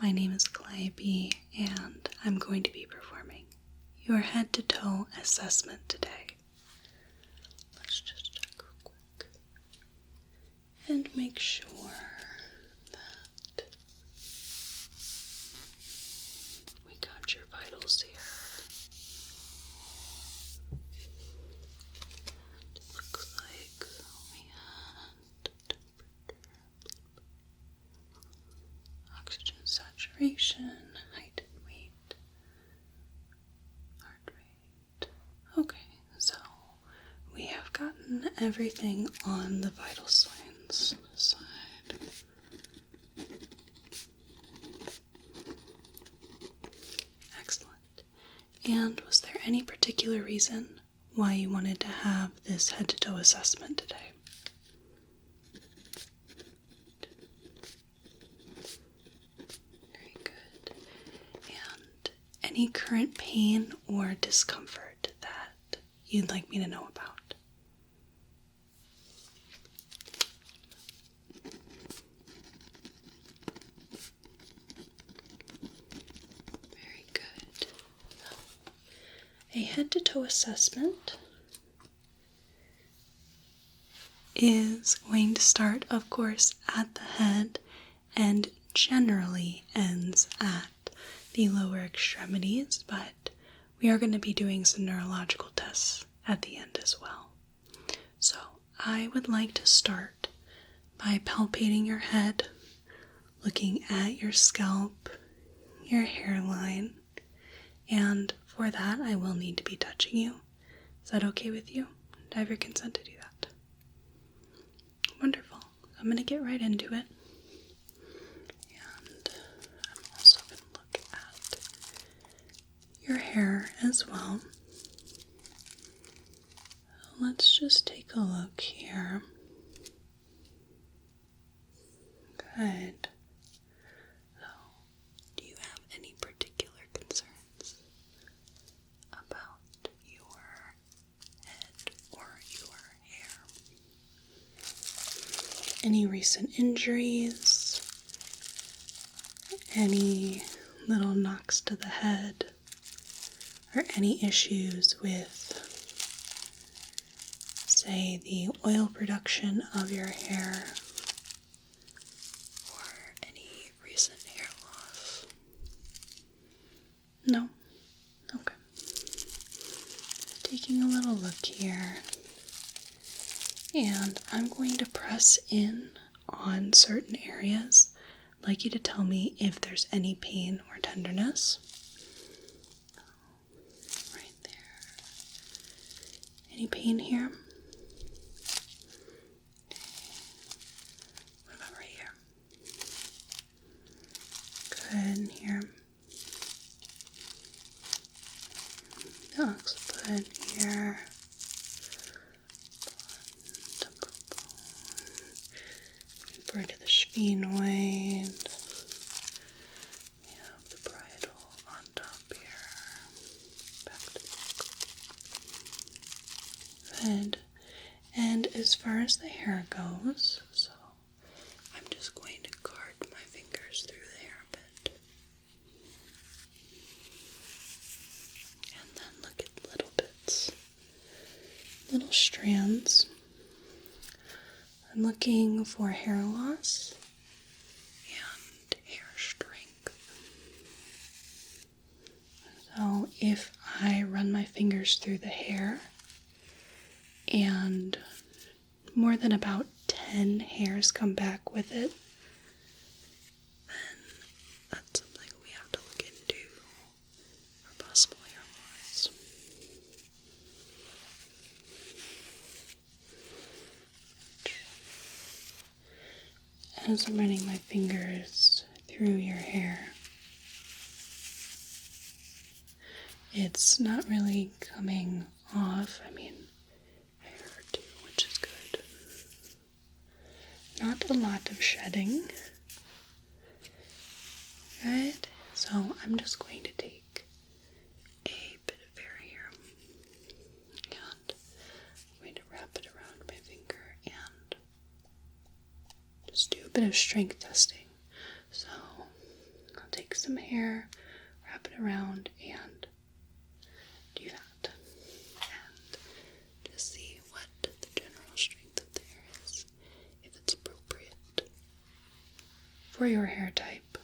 My name is Calliope, and I'm going to be performing your head-to-toe assessment today. Let's just check real quick and make sure that we got your vitals here. It looks like we had oxygen saturation, height and weight, heart rate. Okay, so we have gotten everything on the vital signs side. Excellent. And was there any particular reason why you wanted to have this head-to-toe assessment today? Very good. And any current pain or discomfort that you'd like me to know about? Very good. A head-to-toe assessment is going to start, of course, at the head and generally ends at the lower extremities, but we are going to be doing some neurological tests at the end as well. So I would like to start by palpating your head, looking at your scalp, your hairline, and for that I will need to be touching you. Is that okay with you? Do I have your consent to do that? Wonderful. I'm going to get right into it. And I'm also going to look at your hair as well. Let's just take a look here. Good. So, do you have any particular concerns about your head or your hair? Any recent injuries? Any little knocks to the head? Or any issues with, say, the oil production of your hair? Or any recent hair loss? No? Okay. Taking a little look here. And I'm going to press in on certain areas. I'd like you to tell me if there's any pain or tenderness. Right there. Any pain here? What about right here? Good. Here. That looks good. Here. Right to the sphenoid. We have the bridle on top here. Back to the head. And as far as the hair goes, so I'm just going to guard my fingers through the hair a bit. And then look at little bits. Little strands. I'm looking for hair loss and hair strength. So if I run my fingers through the hair and more than about 10 hairs come back with it, then that's something we have to look into for possible hair loss. As I'm running my fingers through your hair, it's not really coming off. I mean, hair too, which is good. Not a lot of shedding. Good. So I'm just going to take a bit of hair here and I'm going to wrap it around my finger and just do a bit of strength testing. So I'll take some hair, wrap it around, and do that. And just see what the general strength of the hair is, if it's appropriate for your hair type.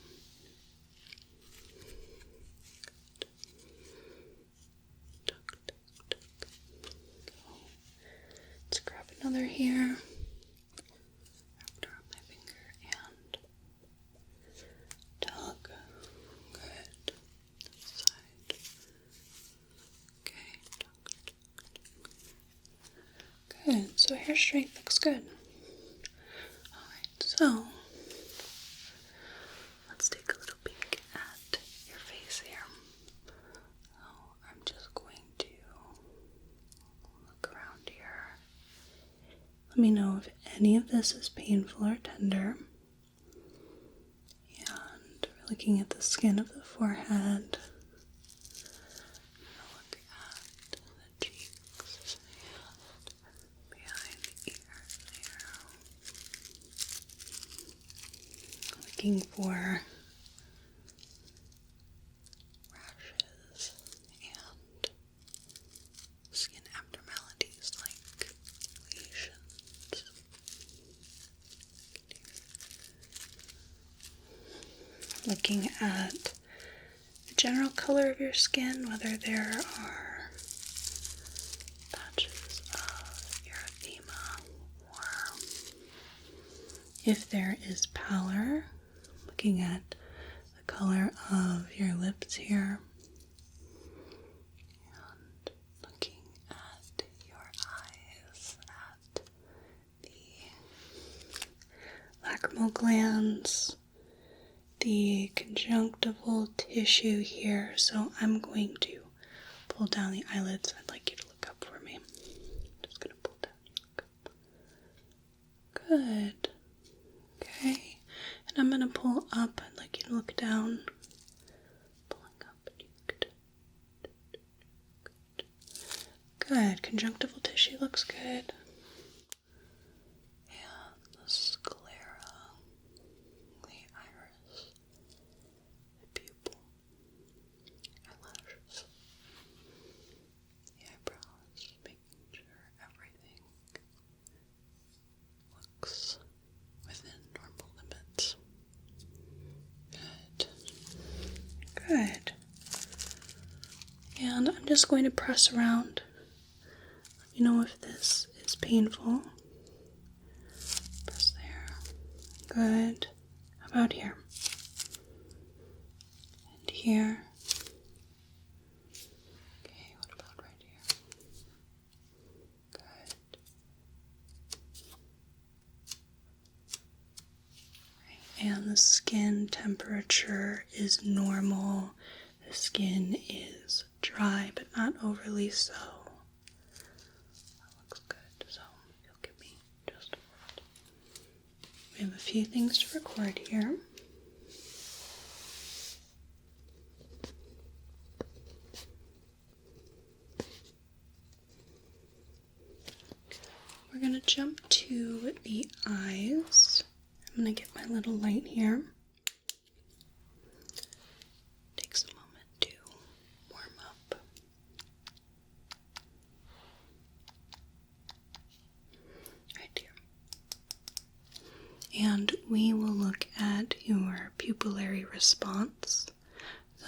Let's grab another hair. Wrap it around my finger and tug. Good. This side. Okay. Tug. Good. So hair strength looks good. Alright, so let's take a little peek at your face here. So I'm just going to look around here. Let me know if any of this is painful or tender. And we're looking at the skin of the forehead. I'm going to look at the cheeks and behind the ears there. Looking for rashes and skin abnormalities like lesions. Looking at the general color of your skin, whether there are patches of erythema or if there is pallor. Looking at the color of your lips here. And looking at your eyes, at the lacrimal glands, the conjunctival tissue here. So I'm going to pull down the eyelids. I'd like you to look up for me. I'm just going to pull down and look up. Good. Okay. And I'm going to pull up. I'd like you to look down. Pulling up. Good. Conjunctival tissue looks good. And the sclera, the iris, the pupil, eyelashes, the eyebrows, making sure everything looks within normal limits. Good. And I'm just going to press around. Let me know if this is painful. Press there. Good. How about here? And here. Okay, what about right here? Good. And the skin temperature is normal. The skin is dry, but not overly so. That looks good. So you'll give me just a moment. We have a few things to record here. We're going to jump to the eyes. I'm going to get my little light here. Takes a moment to warm up. Right here. And we will look at your pupillary response. So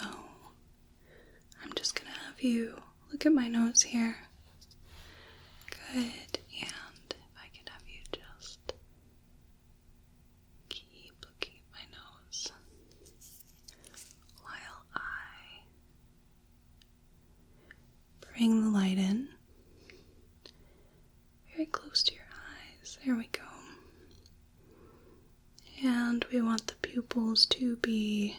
I'm just going to have you look at my nose here. Good. And if I could have you just keep looking at my nose while I bring the light in very close to your eyes. There we go. And we want the pupils to be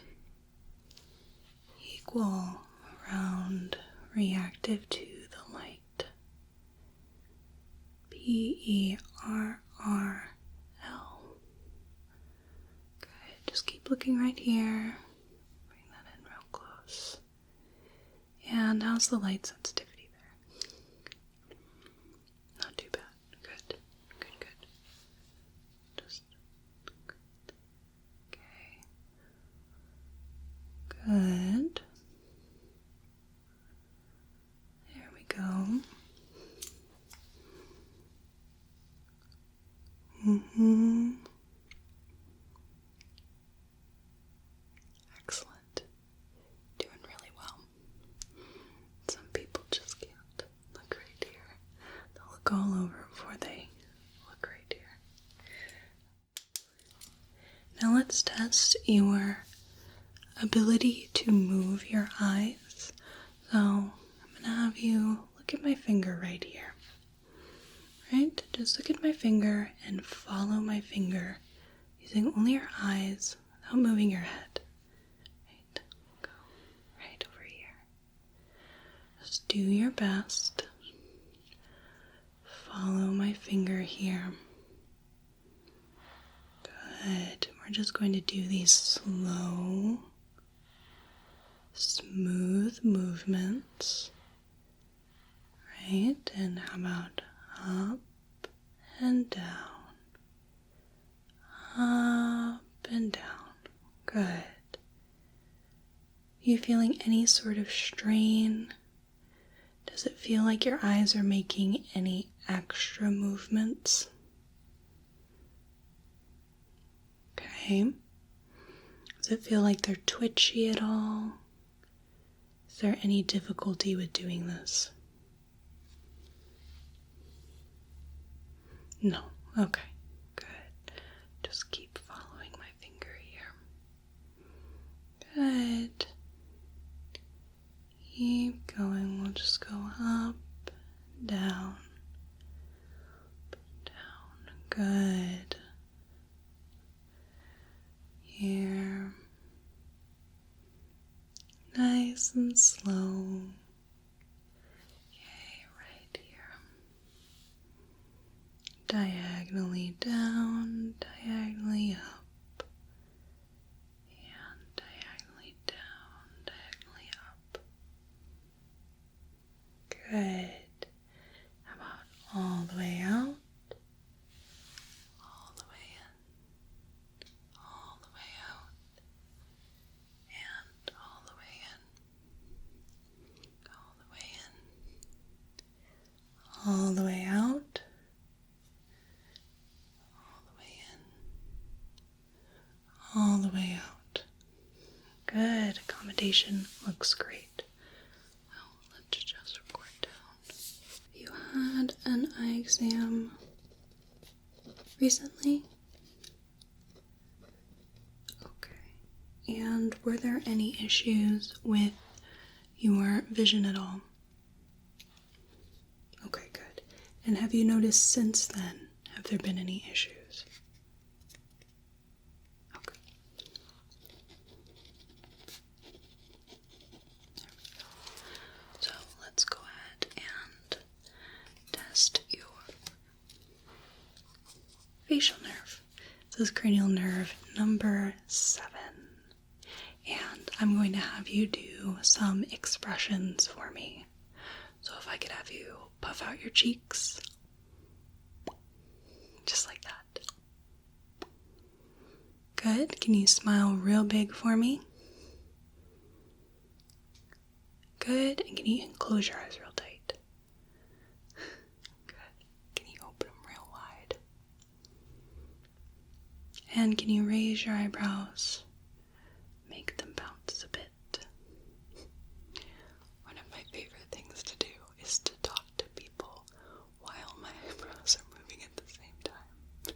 equal, round, reactive to the light. P-E-R-R-L. Good. Just keep looking right here. Bring that in real close. And how's the light sensitivity there? Not too bad. Good. Good, good. Just good. Okay. look all over before they look right here. Now let's test your ability to move your eyes. So I'm going to have you look at my finger right here. Right? Just look at my finger and follow my finger using only your eyes without moving your head. Right? Go right over here. Just do your best. Follow my finger here. Good. We're just going to do these slow, smooth movements. Right? And how about up and down, up and down. Good. You feeling any sort of strain? Does it feel like your eyes are making any extra movements? Okay. Does it feel like they're twitchy at all? Is there any difficulty with doing this? No. Okay. Good. Just keep following my finger here. Good. Keep going. We'll just go up, down, up, down. Good. Here. Nice and slow. Okay, right here. Diagonally down, diagonally up, and diagonally down, diagonally up. Good. How about all the way out, all the way in, all the way out, and all the way in, all the way in, all the way out, all the way out. Good. Accommodation looks great. Well, let's just record down. You had an eye exam recently? Okay. And were there any issues with your vision at all? Okay, good. And have you noticed since then, have there been any issues? Facial nerve. This is cranial nerve number 7. And I'm going to have you do some expressions for me. So if I could have you puff out your cheeks. Just like that. Good. Can you smile real big for me? Good. And can you close your eyes real tight? Good. Can you open them real wide? And can you raise your eyebrows? Make them bounce a bit. One of my favorite things to do is to talk to people while my eyebrows are moving at the same time.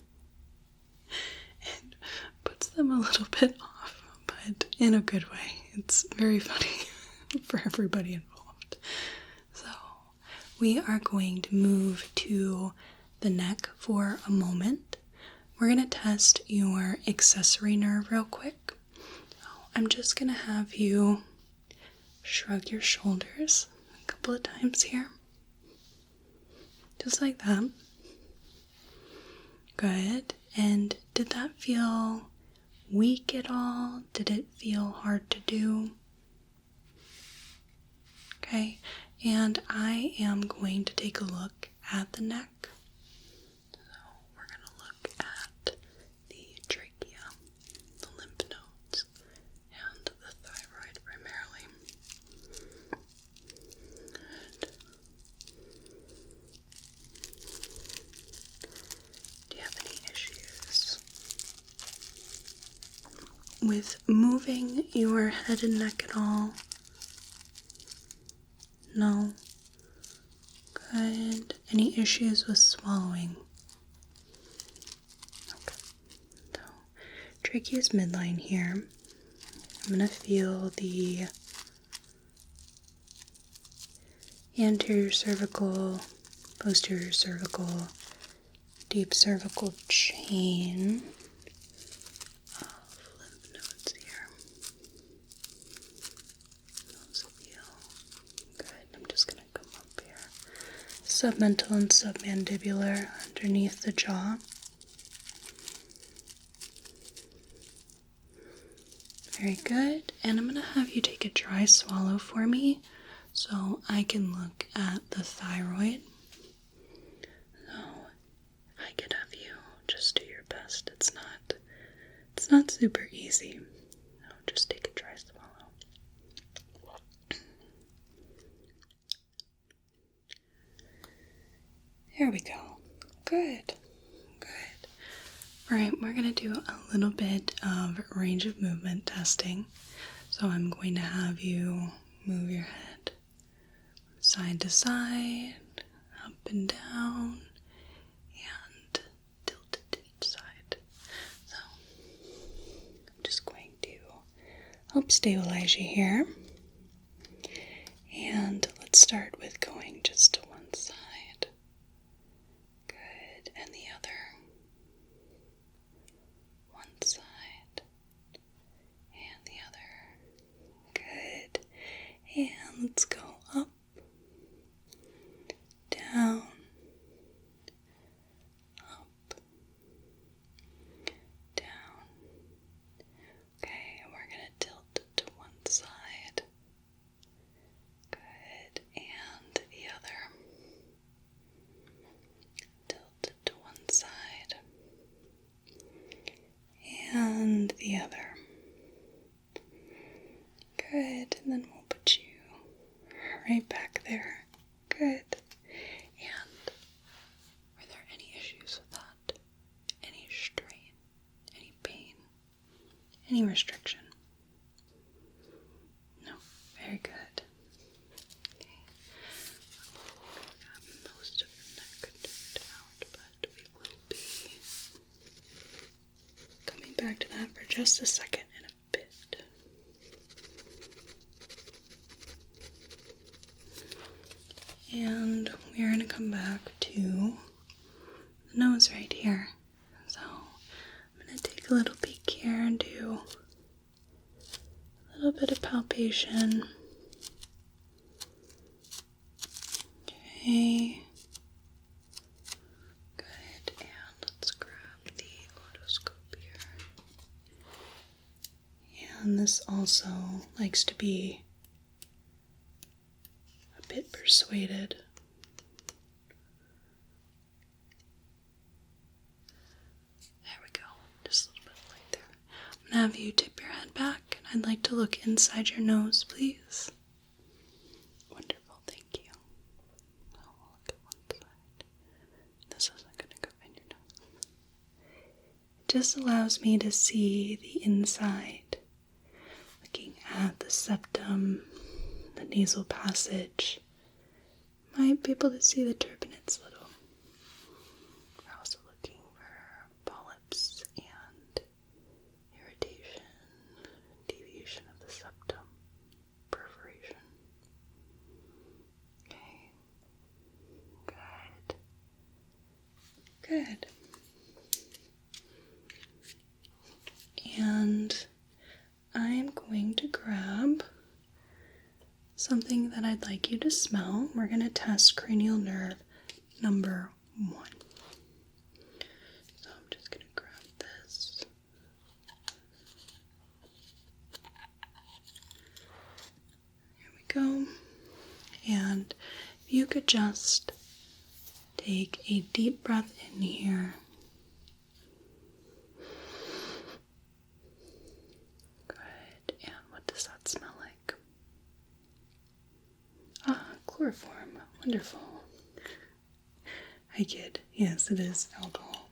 It puts them a little bit off, but in a good way. It's very funny for everybody involved. So we are going to move to the neck for a moment. We're going to test your accessory nerve real quick. So I'm just going to have you shrug your shoulders a couple of times here. Just like that. Good. And did that feel weak at all? Did it feel hard to do? Okay. And I am going to take a look at the neck. The lymph nodes, and the thyroid primarily. Good. Do you have any issues with moving your head and neck at all? No? Good. Good. Any issues with swallowing? Okay. So, trachea's midline here. I'm going to feel the anterior cervical, posterior cervical, deep cervical chain of lymph nodes here. Those feel good. I'm just going to come up here. Submental and submandibular underneath the jaw. Very good. And I'm going to have you take a dry swallow for me so I can look at the thyroid. So I could have you just do your best. It's not super easy. So just take a dry swallow. There we go. Good. Good. Alright, we're going to do a little bit of range of movement testing. So I'm going to have you move your head side to side, up and down, and tilt it to each side. So I'm just going to help stabilize you here. And let's start with going just to one side. Good. And the other. One side. And the other. Good. And let's go up, down, up, down. Okay, and we're going to tilt it to one side. Good, and the other. Tilt it to one side. And the other. Good, and then we'll put you right back there. Good. And are there any issues with that? Any strain? Any pain? Any restriction? No. Very good. Okay. Got most of your neck turned out, but we will be coming back to that for just a second in a bit. And we're going to come back to the nose right here. So I'm going to take a little peek here and do a little bit of palpation. Okay. Good. And let's grab the otoscope here. And this also likes to be a bit persuaded. There we go. Just a little bit light there. I'm going to have you tip your head back, and I'd like to look inside your nose, please. Wonderful, thank you. Now we'll look at one side. This isn't going to go in your nose. It just allows me to see the inside, looking at the septum, the nasal passage. Might be able to see the turbinates a little. We're also looking for polyps and irritation, deviation of the septum, perforation. Okay. Good. Good. And I'm going to grab something that I'd like you to smell. We're going to test cranial nerve number 1. So I'm just going to grab this. Here we go. And if you could just take a deep breath in here. Good. And what does that smell like? Ah, chloroform. Wonderful. I kid. Yes, it is alcohol.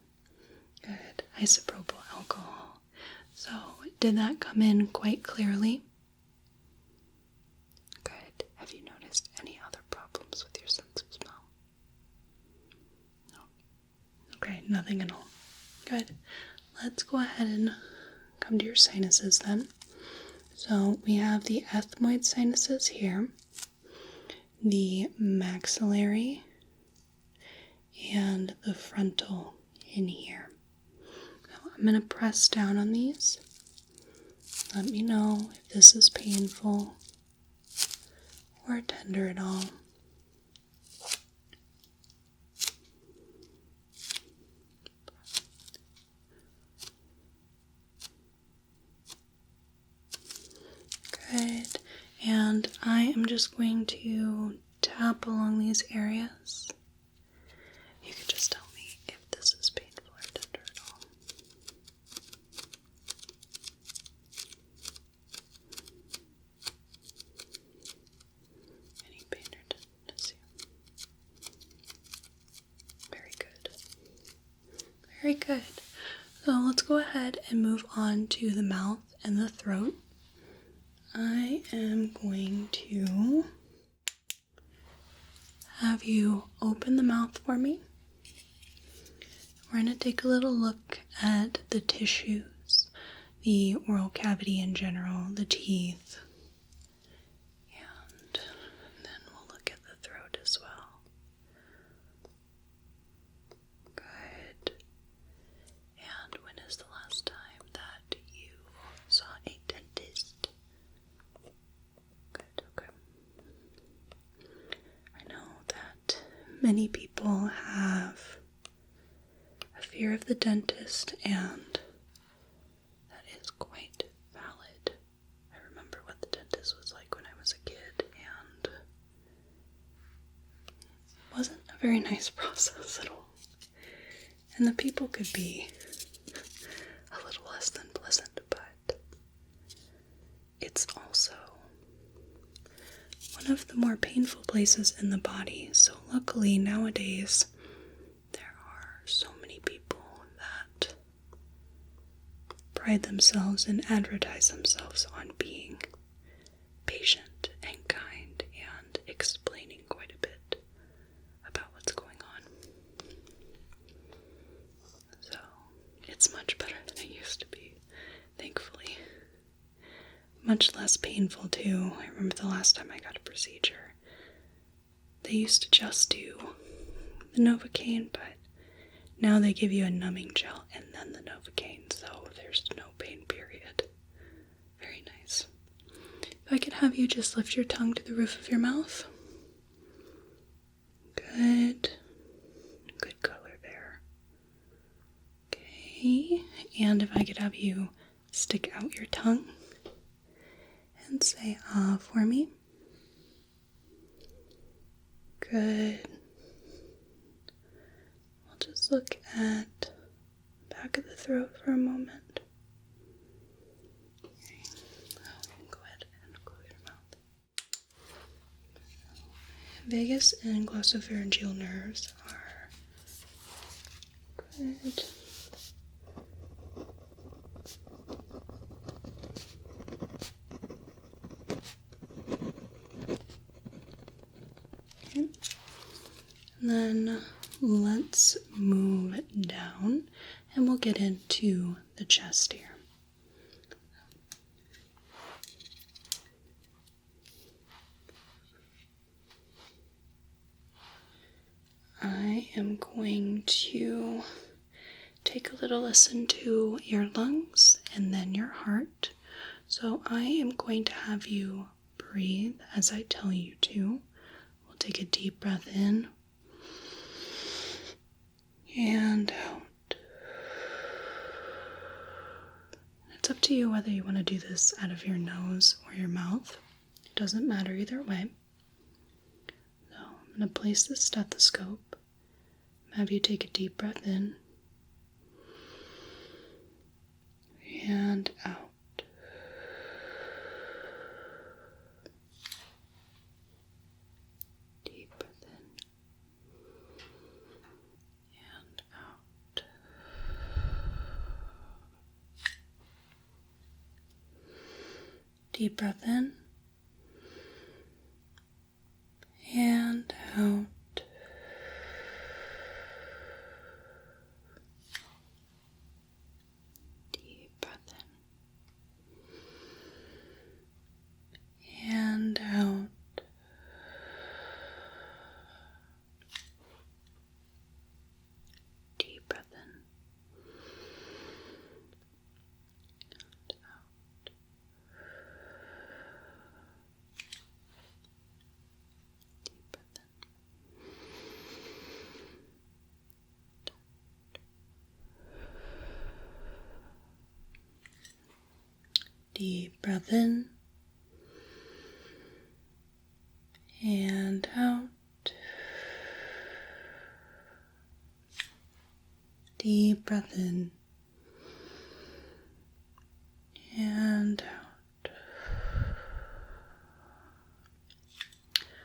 Good. Isopropyl alcohol. So, did that come in quite clearly? Good. Have you noticed any other problems with your sense of smell? Okay, nothing at all. Good. Let's go ahead and come to your sinuses then. So we have the ethmoid sinuses here, the maxillary, and the frontal in here. So I'm going to press down on these. Let me know if this is painful or tender at all. Good. And I am just going to tap along these areas. You could just tell me if this is painful or tender at all. Any pain or tenderness here? Very good. Very good. So let's go ahead and move on to the mouth and the throat. I am going to have you open the mouth for me. We're going to take a little look at the tissues, the oral cavity in general, the teeth, and then we'll look at the throat as well. Good. And when is the last time that you saw a dentist? Good, okay. I know that many people have a fear of the dentist, and that is quite valid. I remember what the dentist was like when I was a kid, and it wasn't a very nice process at all. And the people could be a little less than pleasant, but it's also one of the more painful places in the body. So luckily nowadays there are so many people that pride themselves and advertise themselves on being patient and kind and explaining quite a bit about what's going on. So it's much better than it used to be, thankfully. Much less painful too. I remember the last time I got a procedure, they used to just do the Novocaine, but now they give you a numbing gel and then the Novocaine, so there's no pain, period. Very nice. If I could have you just lift your tongue to the roof of your mouth. Good. Good color there. Okay, and if I could have you stick out your tongue and say ah for me. Good. We'll just look at the back of the throat for a moment. Okay. Go ahead and close your mouth. Vagus and glossopharyngeal nerves are good. Okay. And then let's move down and we'll get into the chest here. I am going to take a little listen to your lungs and then your heart. So I am going to have you breathe as I tell you to. We'll take a deep breath in and out. It's up to you whether you want to do this out of your nose or your mouth. It doesn't matter either way. So I'm going to place the stethoscope, have you take a deep breath in and out. Deep breath in and out. Deep breath in and out. Deep breath in and out. Deep breath in and out.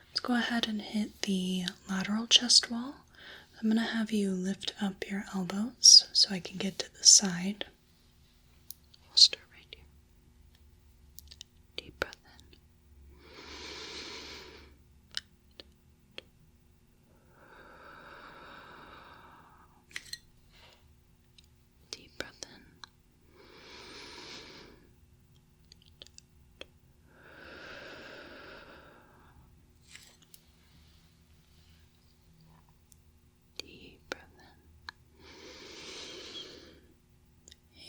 Let's go ahead and hit the lateral chest wall. I'm going to have you lift up your elbows so I can get to the side. We'll start right here. Deep breath in. Deep breath in. Deep breath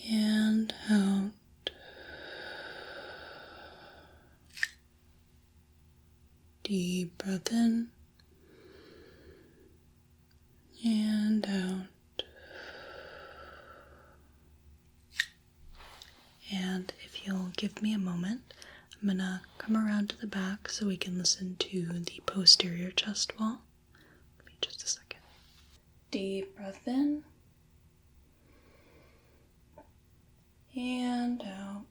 in. And out. Deep breath in and out. And if you'll give me a moment, I'm gonna come around to the back so we can listen to the posterior chest wall. Give me just a second. Deep breath in and out.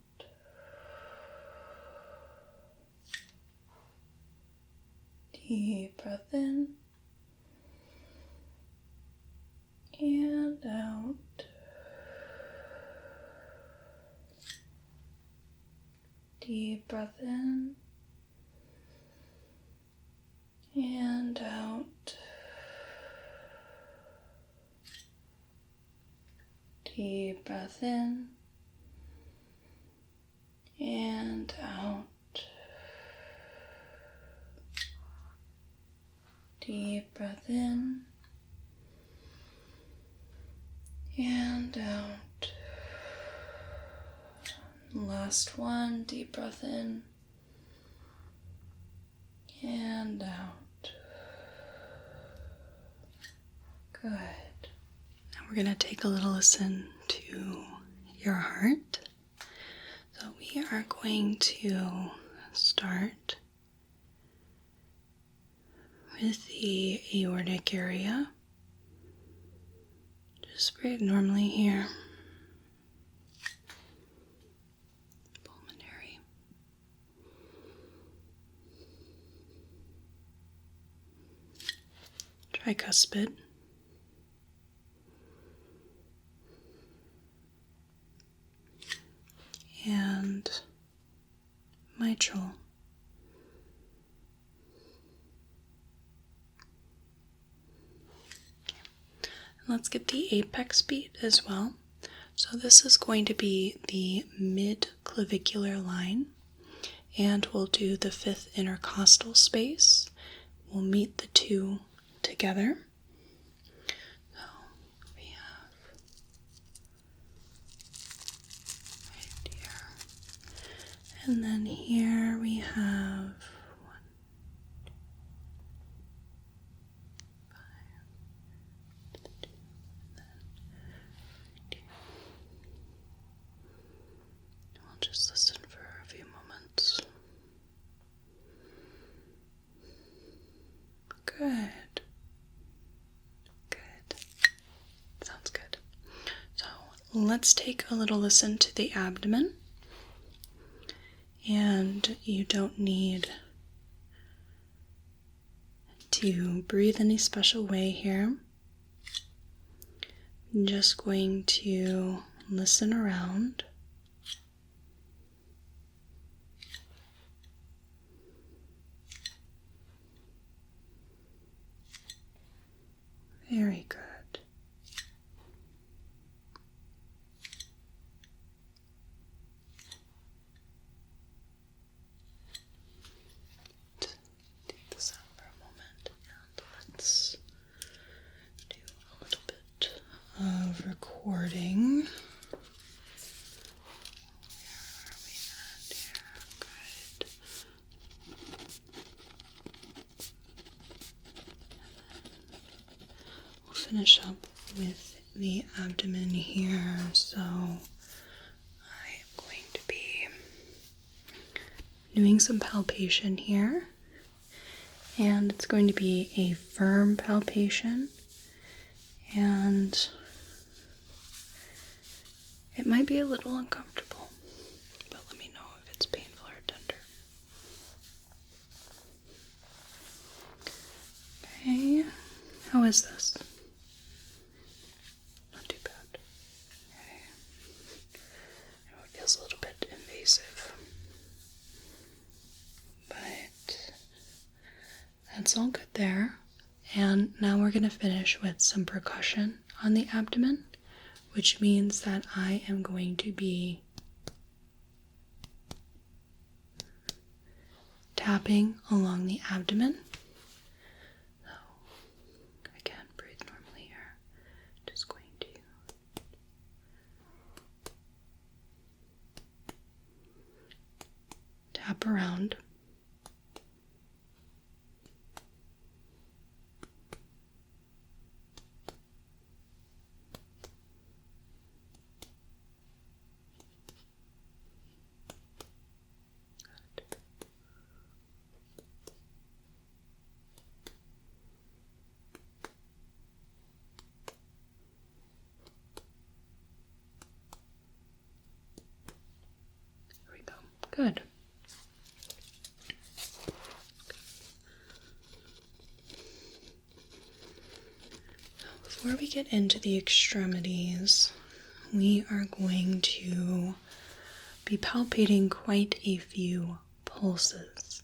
Deep breath in and out. Deep breath in and out. Deep breath in and out. Deep breath in and out. Last one, deep breath in and out. Good. Now we're going to take a little listen to your heart. So we are going to start with the aortic area. Just breathe normally here. Pulmonary. Tricuspid. And mitral. Let's get the apex beat as well. So this is going to be the mid-clavicular line, and we'll do the 5th intercostal space. We'll meet the two together. So we have right here, and then here we have 1. Just listen for a few moments. Good. Good. Sounds good. So let's take a little listen to the abdomen. And you don't need to breathe any special way here. I'm just going to listen around. Very good. Take this out for a moment and let's do a little bit of recording. Where are we at here? Good. We'll finish up with the abdomen here, so I am going to be doing some palpation here, and it's going to be a firm palpation, and it might be a little uncomfortable, but let me know if it's painful or tender. Okay, how is this? Not too bad. Okay. I know it feels a little bit invasive, but that's all good there. And now we're going to finish with some percussion on the abdomen, which means that I am going to be tapping along the abdomen. So, again, breathe normally here. Just going to tap around. Good. Before we get into the extremities, we are going to be palpating quite a few pulses.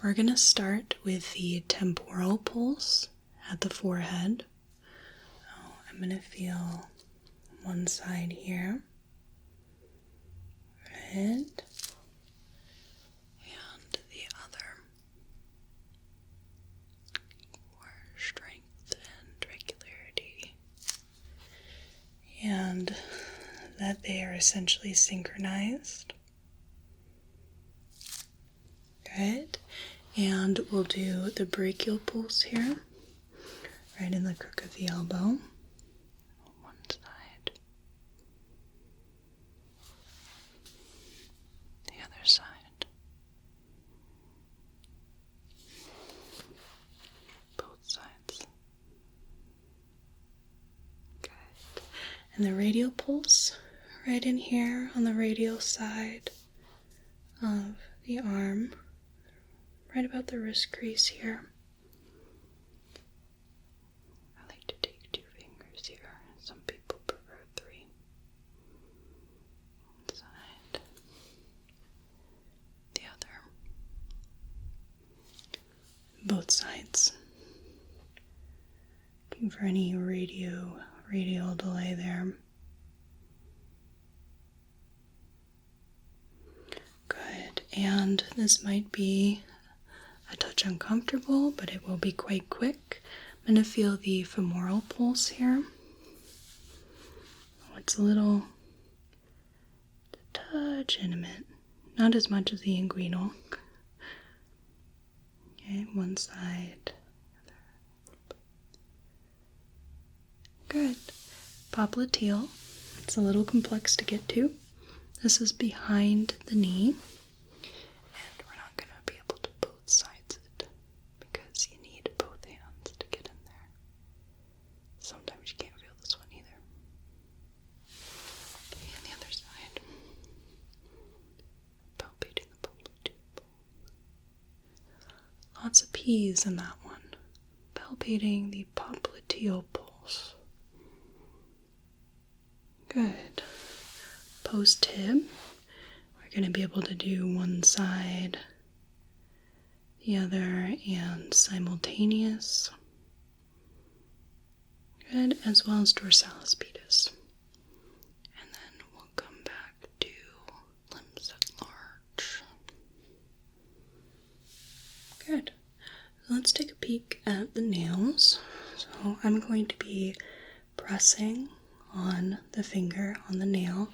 We're going to start with the temporal pulse at the forehead. So I'm going to feel one side here. Right. And that they are essentially synchronized. Good. And we'll do the brachial pulse here, right in the crook of the elbow. On one side. The other side. Both sides. And the radial pulse, right in here on the radial side of the arm, right about the wrist crease here. I like to take 2 fingers here. Some people prefer 3. One side, the other. Both sides. Looking for any radial delay there. Good. And this might be a touch uncomfortable, but it will be quite quick. I'm going to feel the femoral pulse here. Oh, it's a little touch intimate. Not as much as the inguinal. Okay, one side. Good. Popliteal. It's a little complex to get to. This is behind the knee. And we're not going to be able to both sides it because you need both hands to get in there. Sometimes you can't feel this one either. Okay, and the other side. Palpating the popliteal. Lots of P's in that one. Palpating the popliteal pulse. Good. Post-tib, we're going to be able to do one side, the other, and simultaneous. Good, as well as dorsalis pedis. And then we'll come back to limbs at large. Good. So let's take a peek at the nails. So I'm going to be pressing on the finger on the nail.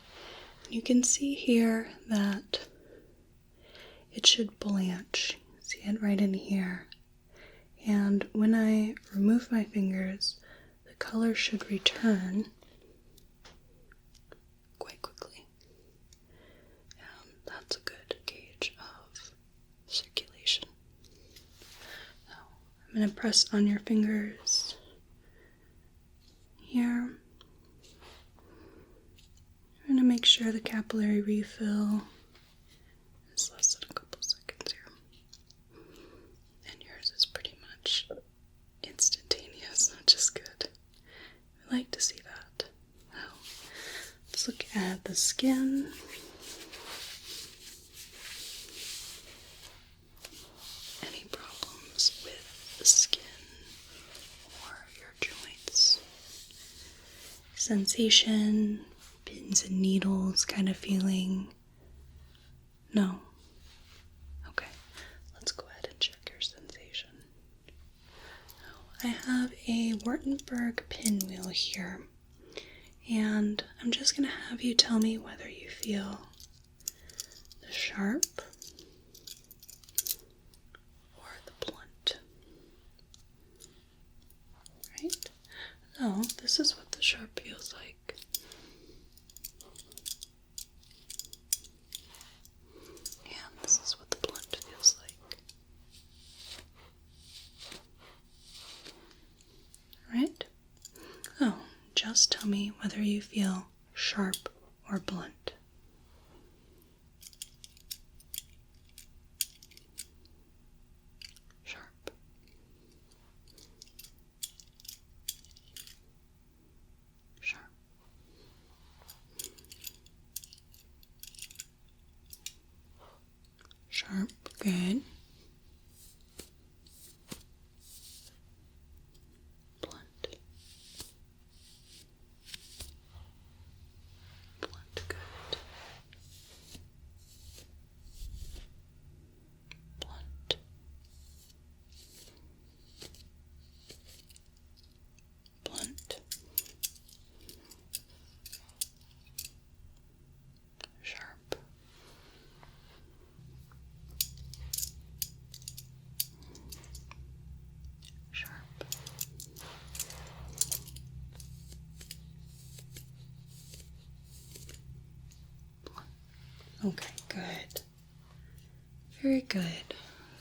You can see here that it should blanch. See it right in here. And when I remove my fingers, the color should return quite quickly. And that's a good gauge of I'm going to press on your fingers here. I'm going to make sure the capillary refill is less than a couple seconds here. And yours is pretty much instantaneous, which is good. I like to see that. Now, let's look at the skin. Any problems with the skin or your joints? Sensation, pins and needles kind of feeling? No? Okay, let's go ahead and check your sensation. Now, I have a Wartenberg pinwheel here, and I'm just going to have you tell me whether you feel the sharp or the blunt. Right? So, this is what the sharp feels like. And this is what the blunt feels like. Alright? Oh, just tell me whether you feel sharp or blunt. Sharp. Sharp. Sharp, good. Blunt. Blunt, good. Blunt. Blunt. Sharp. Sharp. Okay, good. Very good.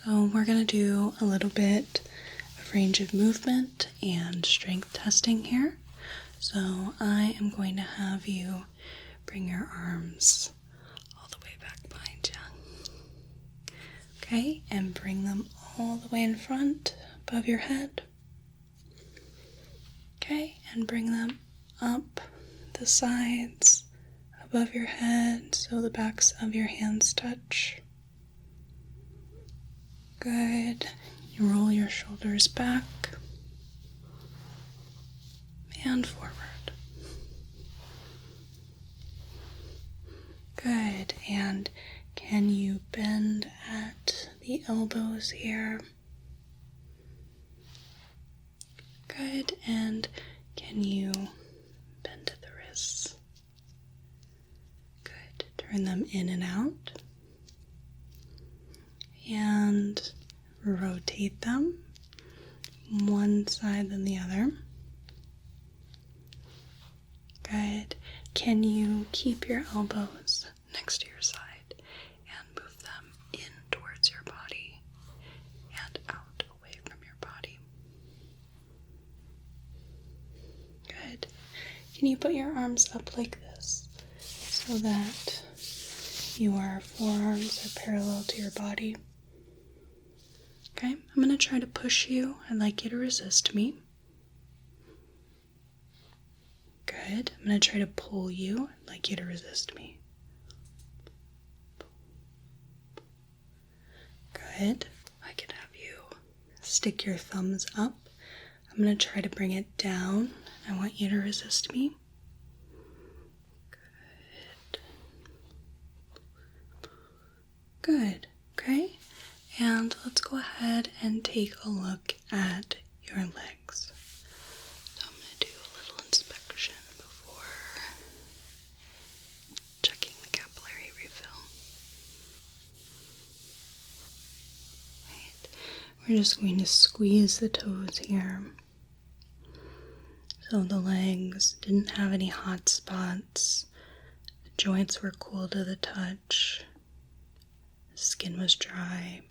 So we're going to do a little bit of range of movement and strength testing here. So I am going to have you bring your arms all the way back behind you. Okay, and bring them all the way in front above your head. Okay, and bring them up the sides above your head so the backs of your hands touch. Good. You roll your shoulders back and forward. Good. And can you bend at the elbows here? Good. And can you bend at the wrists? Good. Turn them in and out. And rotate them one side then the other. Good. Can you keep your elbows next to your side and move them in towards your body and out away from your body? Good. Can you put your arms up like this so that your forearms are parallel to your body? Okay, I'm going to try to push you. I'd like you to resist me. Good. I'm going to try to pull you. I'd like you to resist me. Good. I can have you stick your thumbs up. I'm going to try to bring it down. I want you to resist me. Good. Good. Okay. And let's go ahead and take a look at your legs. So I'm going to do a little inspection before checking the capillary refill. Right. We're just going to squeeze the toes here. So the legs didn't have any hot spots. The joints were cool to the touch. The skin was dry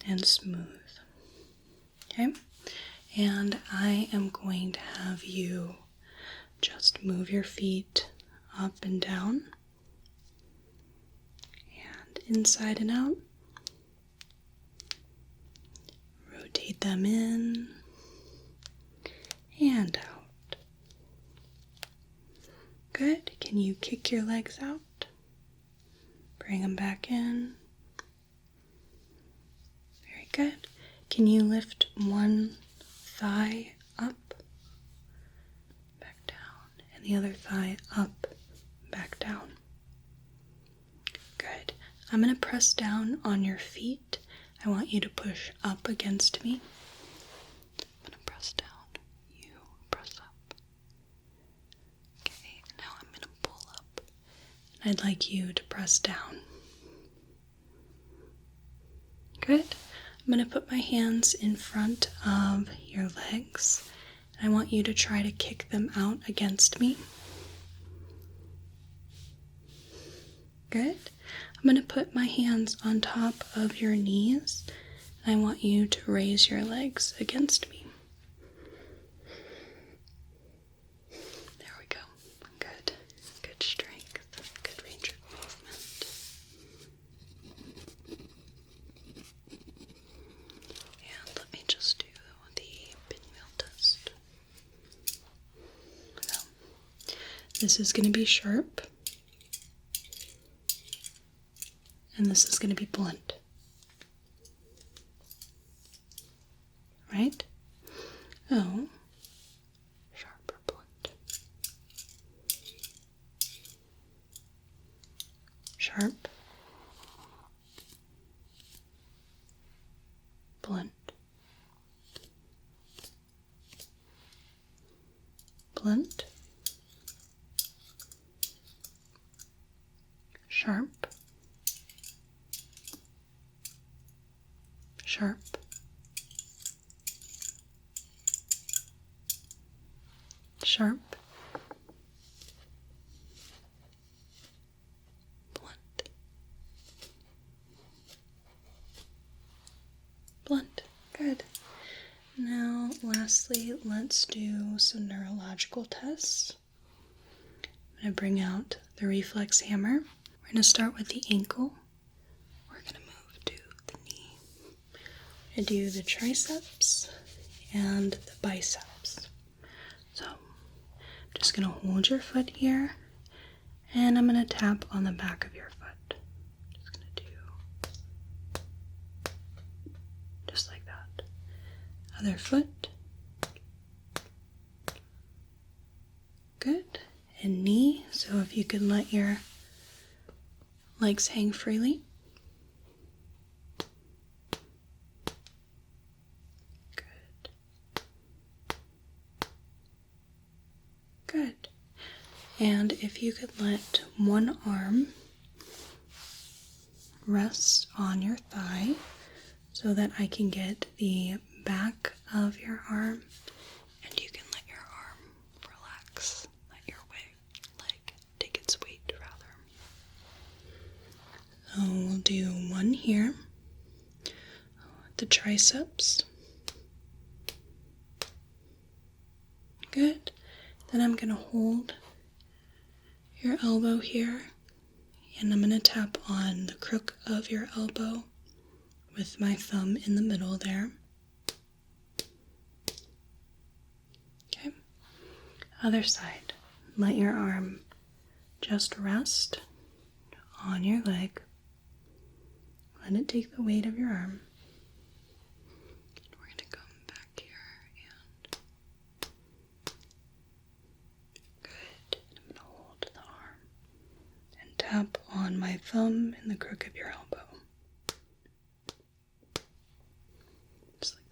and smooth. Okay? And I am going to have you just move your feet up and down, and inside and out. Rotate them in and out. Good. Can you kick your legs out? Bring them back in. Very good. Can you lift one thigh up, back down, and the other thigh up, back down? Good. I'm going to press down on your feet. I want you to push up against me. I'm going to press down. You press up. Okay, now I'm going to pull up. And I'd like you to press down. Good. I'm going to put my hands in front of your legs. I want you to try to kick them out against me. Good. I'm going to put my hands on top of your knees. I want you to raise your legs against me. There we go. Good. Good strength. Good range of movement. And let me just do the pinwheel test. So, this is going to be sharp. And this is going to be blunt. Right? Oh, sharp or blunt? Sharp. Blunt. Blunt. Sharp. Sharp. Sharp. Blunt. Blunt. Good. Now, lastly, let's do some neurological tests. I'm going to bring out the reflex hammer. We're going to start with the ankle. We're going to move to the knee. I do the triceps and the biceps. So I'm just going to hold your foot here, and I'm going to tap on the back of your foot. Just going to do just like that. Other foot. Good. And knee. So if you could let your legs hang freely. Good. And if you could let one arm rest on your thigh so that I can get the back of your arm, and you can let your arm relax, let your leg take its weight rather. So we'll do one here, the triceps. Good. Then I'm going to hold your elbow here, and I'm going to tap on the crook of your elbow with my thumb in the middle there. Okay. Other side. Let your arm just rest on your leg. Let it take the weight of your arm. We're going to come back here and good. I'm going to hold the arm and tap on my thumb in the crook of your elbow. Just like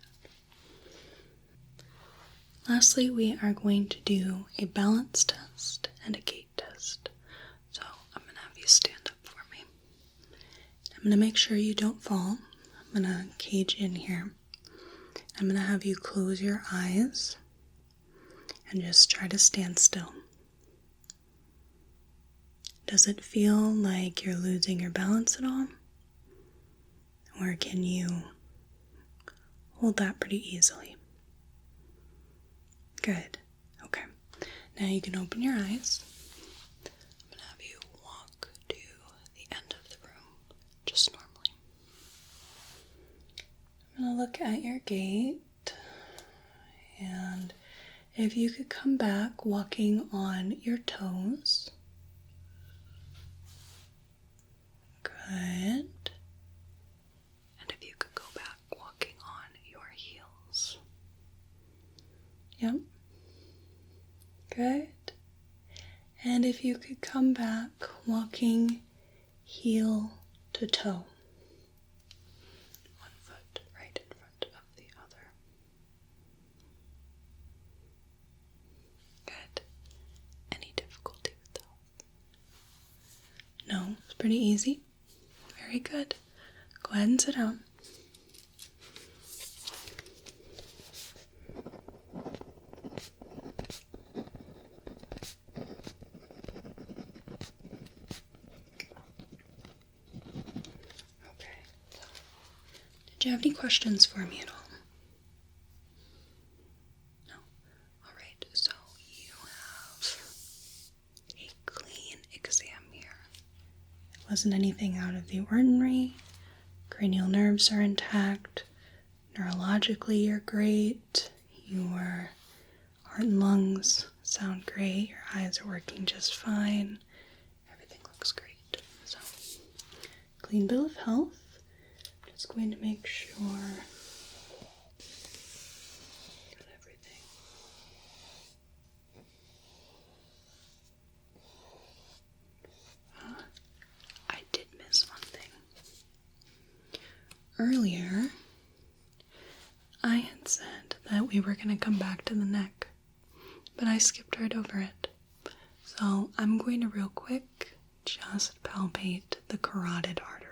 that. Lastly, we are going to do a balance test and a gait test. So I'm going to have you stand up for me. I'm going to make sure you don't fall. I'm going to cage in here. I'm going to have you close your eyes and just try to stand still. Does it feel like you're losing your balance at all? Or can you hold that pretty easily. Good. Okay. Now you can open your eyes. I'm going to have you walk to the end of the room, just normally. I'm going to look at your gait, and if you could come back walking on your toes. Good. And if you could go back walking on your heels. Yep. Good. And if you could come back walking heel to toe. One foot right in front of the other. Good. Any difficulty with that? No, it's pretty easy. Very good. Go ahead and sit down. Do you have any questions for me at all? No? Alright, so you have a clean exam here. It wasn't anything out of the ordinary. Cranial nerves are intact. Neurologically, you're great. Your heart and lungs sound great. Your eyes are working just fine. Everything looks great. So, clean bill of health. Just going to make sure got everything. I did miss one thing. Earlier, I had said that we were going to come back to the neck, but I skipped right over it. So I'm going to real quick just palpate the carotid artery.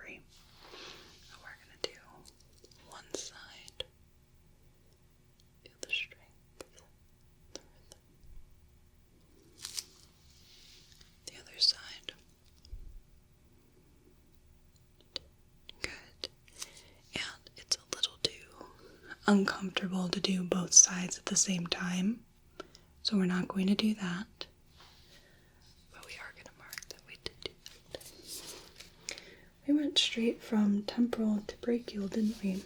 Uncomfortable to do both sides at the same time, so we're not going to do that, but we are going to mark that we did do that. We went straight from temporal to brachial, didn't we?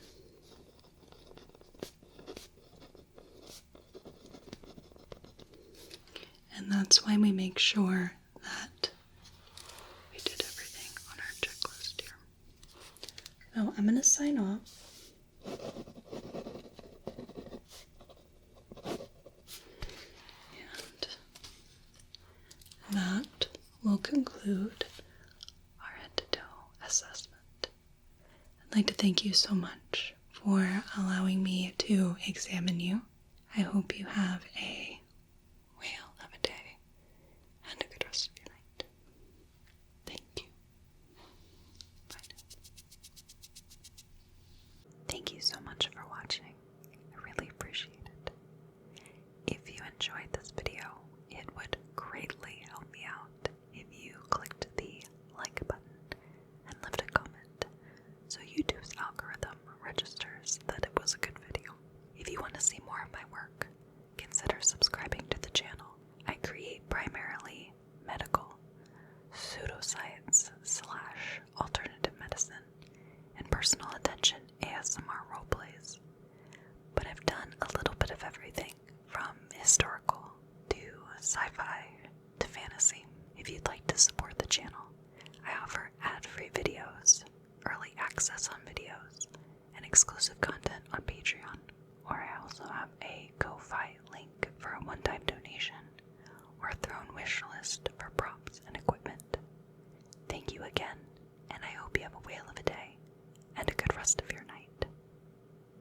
And that's why we make sure that we did everything on our checklist here. So I'm going to sign off. That will conclude our head-to-toe assessment. I'd like to thank you so much for allowing me to examine you. I hope you have a whale of a day and a good rest of your night. Thank you. Bye now. Thank you so much for watching. I really appreciate it. If you enjoyed this video, it would greatly help me out if you clicked the like button and left a comment so YouTube's algorithm registers that it was a good video. If you want to see more of my work, consider subscribing to the channel. I create primarily medical, pseudoscience / alternative medicine, and personal attention ASMR roleplays. But I've done a little bit of everything from historical to sci-fi to fantasy. If you'd like to support the channel, I offer ad-free videos, early access on videos, and exclusive content on Patreon. Or I also have a Ko-Fi link for a one-time donation, or a throne wish list